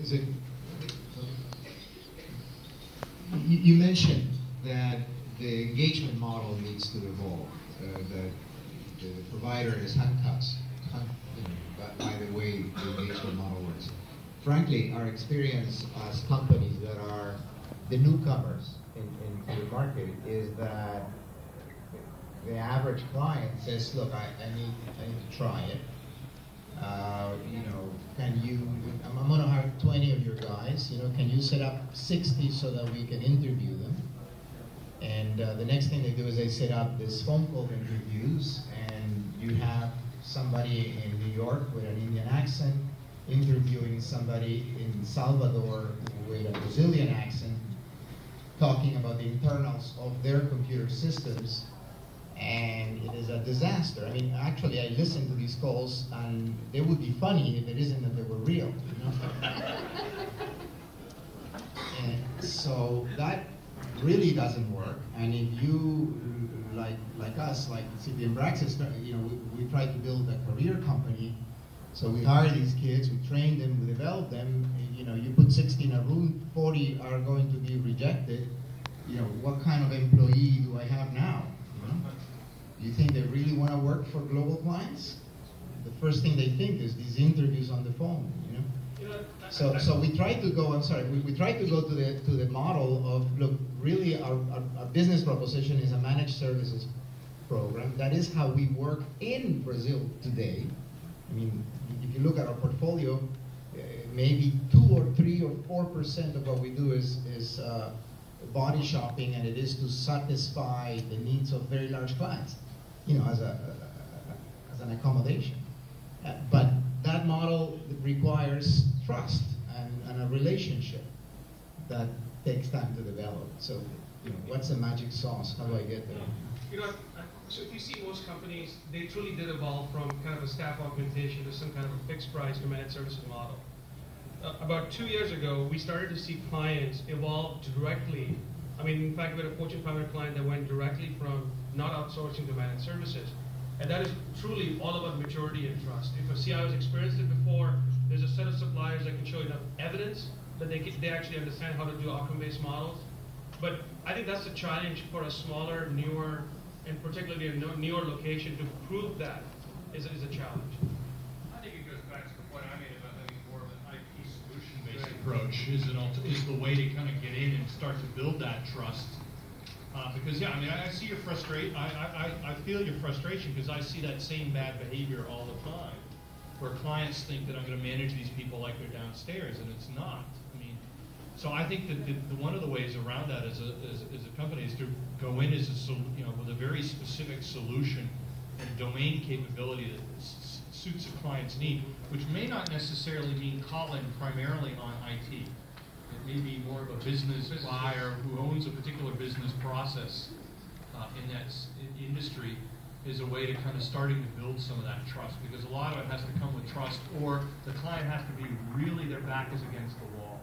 Is it? You mentioned that the engagement model needs to evolve. That the provider is handcuffed by the way the engagement model works. Frankly, our experience as companies that are the newcomers into the market is that the average client says, "Look, I need to try it. Can you? I'm going to hire 20 of your guys. Can you set up 60 so that we can interview them?" And the next thing they do is they set up this phone call interviews, and you have somebody in New York with an Indian accent interviewing somebody in Salvador with a Brazilian accent, talking about the internals of their computer systems, and it is a disaster. I mean, actually, I listen to these calls, and they would be funny if it isn't that they were real. And so that really doesn't work. And if you, like us, like CPM Braxis, we try to build a career company. So we hire these kids, we train them, we develop them. You put 60 in a room, 40 are going to be rejected. What kind of employee do I have now? Do you think they really want to work for global clients? The first thing they think is these interviews on the phone. So we try to go. I'm sorry. We try to go to the model of, look, really our business proposition is a managed services program. That is how we work in Brazil today. I mean, if you look at our portfolio, maybe 2 or 3 or 4% of what we do is body shopping, and it is to satisfy the needs of very large clients, as an accommodation. But that model requires trust and a relationship that takes time to develop. So, what's the magic sauce? How do I get there? So if you see most companies, they truly did evolve from kind of a staff augmentation to some kind of a fixed price to managed services model. About 2 years ago, we started to see clients evolve directly. I mean, in fact, we had a Fortune 500 client that went directly from not outsourcing to managed services. And that is truly all about maturity and trust. If a CIO has experienced it before, there's a set of suppliers that can show enough evidence that they actually understand how to do outcome-based models. But I think that's the challenge for a smaller, newer, and particularly a newer location to prove that is a challenge. I think it goes back to the point I made about having more of an IP solution-based approach is the way to kind of get in and start to build that trust. Because I mean, I see your frustration. I feel your frustration because I see that same bad behavior all the time, where clients think that I'm going to manage these people like they're downstairs, and it's not. I mean, so I think that one of the ways around that as a company is to go in as with a very specific solution and domain capability that suits a client's need, which may not necessarily mean calling primarily on IT. It may be more of a business buyer who owns a particular business process in that industry is a way to kind of starting to build some of that trust, because a lot of it has to come with trust, or the client has to be really, their back is against the wall.